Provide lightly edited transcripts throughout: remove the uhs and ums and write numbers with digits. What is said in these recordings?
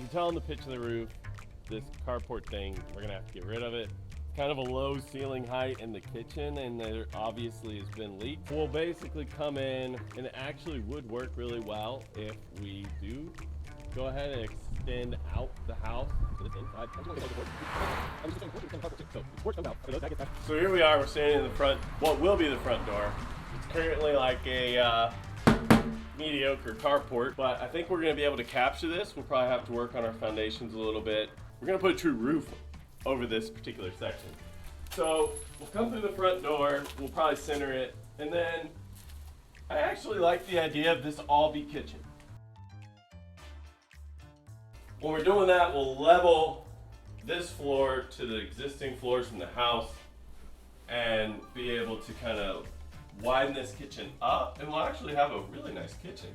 You can tell on the pitch of the roof, this carport thing, we're gonna have to get rid of it. It's kind of a low ceiling height in the kitchen, and there obviously has been leaks. We'll basically come in, and it actually would work really well if we do go ahead and extend out the house to this inside. So here we are, we're standing in the front, what will be the front door. It's currently like a mediocre carport, but I think we're gonna be able to capture this. We'll probably have to work on our foundations a little bit. We're gonna put a true roof over this particular section. So we'll come through the front door, we'll probably center it, and then I actually like the idea of this all be kitchen. When we're doing that, we'll level this floor to the existing floors from the house and be able to kind of widen this kitchen up, and we'll actually have a really nice kitchen,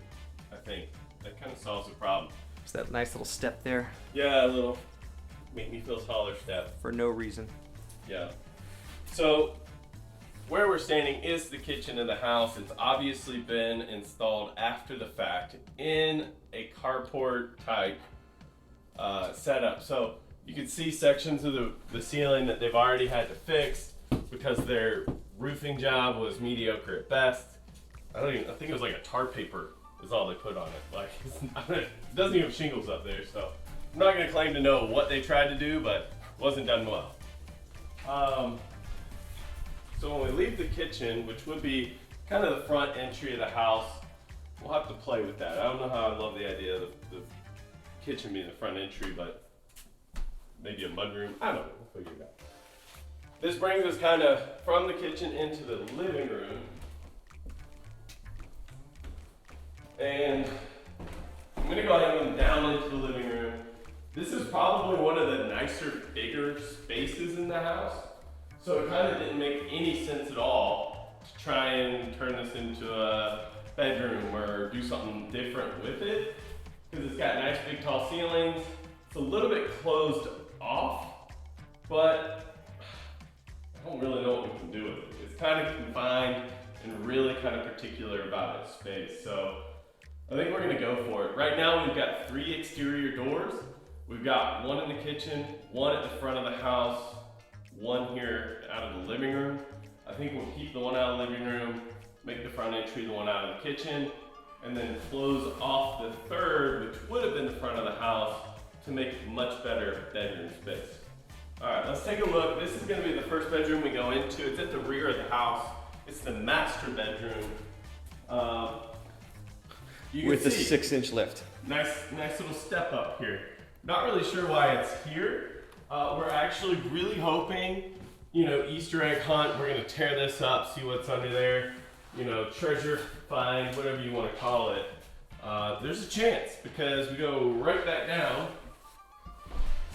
I think. That kind of solves the problem. Is that nice little step there? Yeah, a little make me feel taller step. For no reason. Yeah. So where we're standing is the kitchen in the house. It's obviously been installed after the fact in a carport type setup. So you can see sections of the ceiling that they've already had to fix because their roofing job was mediocre at best. I think it was like a tar paper is all they put on it. Like, it doesn't even have shingles up there, so I'm not gonna claim to know what they tried to do, but it wasn't done well. So when we leave the kitchen, which would be kind of the front entry of the house, we'll have to play with that. I don't know how I love the idea of the kitchen being the front entry, but maybe a mudroom. I don't know, we'll figure it out. This brings us kind of from the kitchen into the living room. And I'm gonna go ahead and go down into the living room. This is probably one of the nicer, bigger spaces in the house. So it kind of didn't make any sense at all to try and turn this into a bedroom or do something different with it. Because it's got nice big tall ceilings. It's a little bit closed off, but I don't really know what we can do with it. It's kind of confined and really kind of particular about its space. So I think we're gonna go for it. Right now we've got 3 exterior doors. We've got one in the kitchen, one at the front of the house, one here out of the living room. I think we'll keep the one out of the living room, make the front entry the one out of the kitchen, and then close off the third, which would have been the front of the house, to make a much better bedroom space. All right, let's take a look. This is gonna be the first bedroom we go into. It's at the rear of the house. It's the master bedroom. With a 6-inch lift. Nice little step up here. Not really sure why it's here. We're actually really hoping, Easter egg hunt, we're gonna tear this up, see what's under there, treasure find, whatever you wanna call it. There's a chance because we go right back down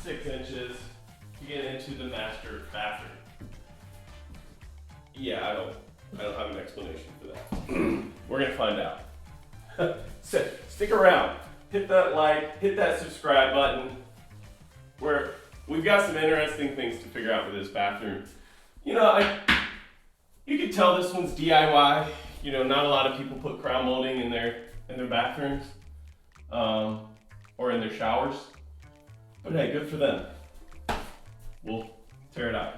6 inches to get into the master bathroom. Yeah, I don't have an explanation for that. We're gonna find out. So stick around, hit that like, hit that subscribe button. We've got some interesting things to figure out with this bathroom. You can tell this one's DIY. Not a lot of people put crown molding in their bathrooms or in their showers. But hey, good for them. We'll tear it out.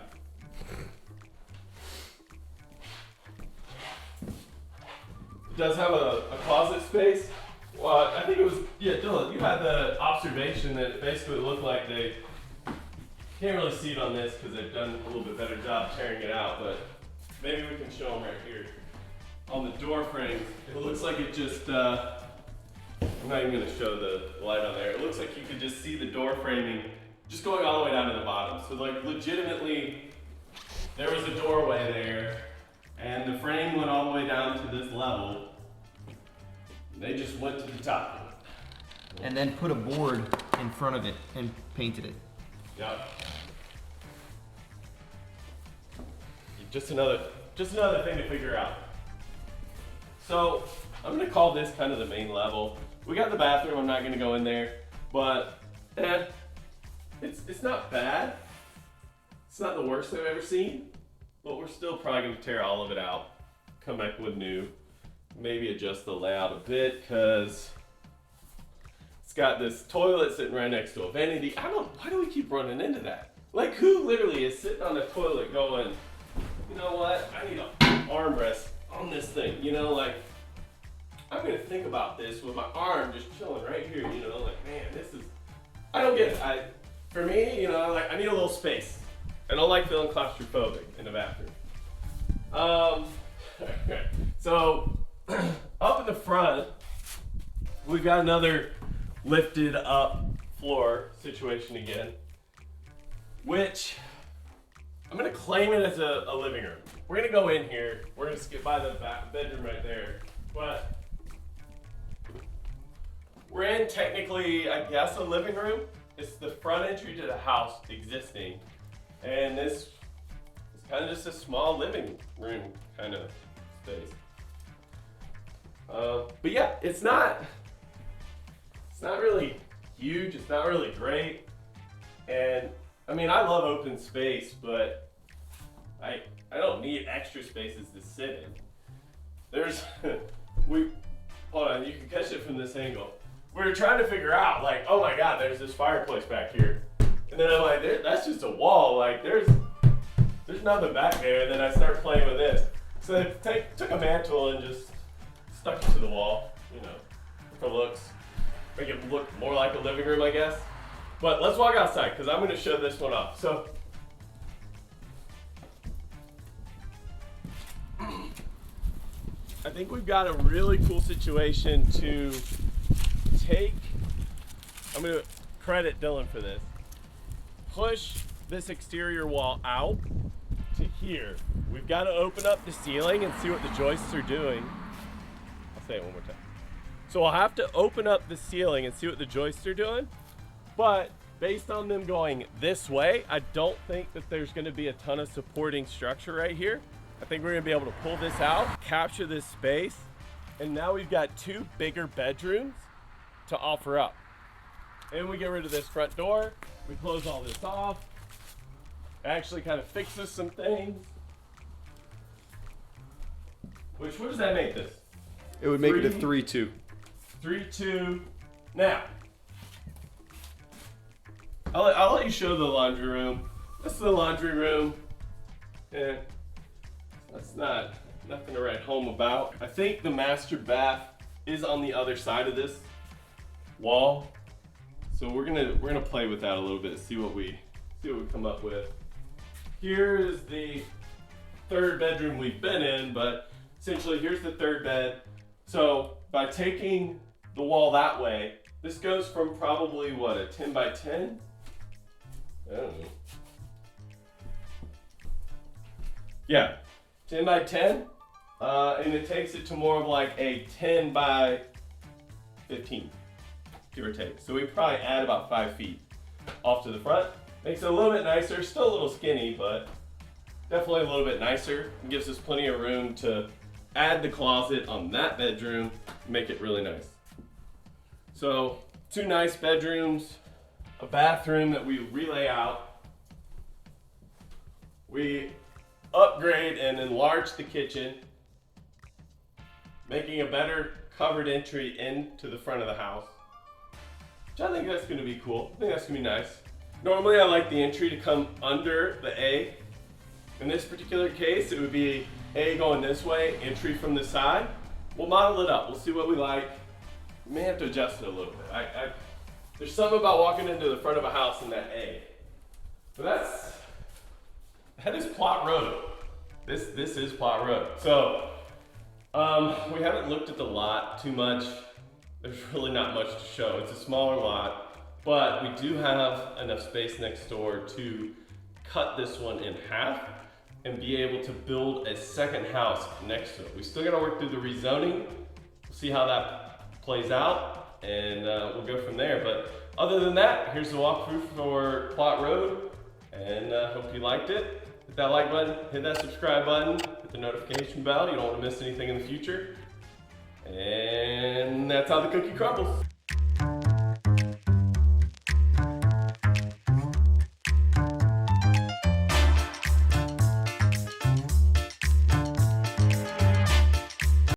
It does have a closet space. Well, I think it was, Dylan, you had the observation that it basically looked like they, can't really see it on this because they've done a little bit better job tearing it out, but maybe we can show them right here. On the door frames, it looks like it just, I'm not even going to show the light on there. It looks like you could just see the door framing just going all the way down to the bottom. So like legitimately, there was a doorway there and the frame went all the way down to this level. They just went to the top. And then put a board in front of it and painted it. Yep. Just another thing to figure out. So I'm gonna call this kind of the main level. We got the bathroom, I'm not gonna go in there, but it's not bad. It's not the worst I've ever seen, but we're still probably gonna tear all of it out, come back with new, maybe adjust the layout a bit, because It's got this toilet sitting right next to a vanity. Why do we keep running into that? Like, who literally is sitting on the toilet going, you know what, I need an armrest on this thing, you know, like, I'm gonna think about this with my arm just chilling right here, you know, like, man, this is, I don't get it. For me, you know, like, I need a little space. I don't like feeling claustrophobic in the bathroom. So, up in the front, we've got another lifted up floor situation again, which I'm gonna claim it as a living room. We're gonna go in here, we're gonna skip by the bedroom right there, but we're in technically, I guess, a living room. It's the front entry to the house existing, and this is kind of just a small living room kind of space. But yeah, it's not really huge, it's not really great, and I mean, I love open space, but I don't need extra spaces to sit in. Hold on, you can catch it from this angle. We were trying to figure out, like, oh my God, there's this fireplace back here. And then I'm like, that's just a wall, like, there's nothing back there. And then I start playing with this. So I took a mantle and just stuck it to the wall, you know, for looks. Make it look more like a living room, I guess. But let's walk outside, because I'm gonna show this one off. So, I think we've got a really cool situation to take, I'm gonna credit Dylan for this, push this exterior wall out to here. We've got to open up the ceiling and see what the joists are doing. I'll say it one more time. So I'll have to open up the ceiling and see what the joists are doing, but based on them going this way, I don't think that there's gonna be a ton of supporting structure right here. I think we're gonna be able to pull this out, capture this space, and now we've got two bigger bedrooms to offer up. And we get rid of this front door, we close all this off, actually kind of fixes some things. What does that make this? It would make it a 3-2. 3-2. Now, I'll let you show the laundry room. This is the laundry room. And that's nothing to write home about. I think the master bath is on the other side of this wall. So we're gonna play with that a little bit, see what we come up with. Here is the third bedroom we've been in, but essentially here's the third bed. So by taking the wall that way, this goes from probably what, a 10 by 10? I don't know. Yeah, 10 by 10, and it takes it to more of like a 10 by 15, give or take. So we probably add about 5 feet off to the front. Makes it a little bit nicer, still a little skinny, but definitely a little bit nicer. It gives us plenty of room to add the closet on that bedroom, make it really nice. So 2 nice bedrooms, a bathroom that we relay out. We upgrade and enlarge the kitchen, making a better covered entry into the front of the house, which I think that's gonna be cool. I think that's gonna be nice. Normally I like the entry to come under the A. In this particular case, it would be A going this way, entry from the side. We'll model it up, we'll see what we like. We may have to adjust it a little bit. There's something about walking into the front of a house in that A. But that is Plott Rd. This is Plott Rd. So, we haven't looked at the lot too much. There's really not much to show. It's a smaller lot, but we do have enough space next door to cut this one in half and be able to build a second house next to it. We still gotta work through the rezoning. We'll see how that plays out, and we'll go from there. But other than that, here's the walkthrough for Plott Rd, and hope you liked it. Hit that like button, hit that subscribe button, hit the notification bell. You don't want to miss anything in the future. And that's how the cookie crumbles.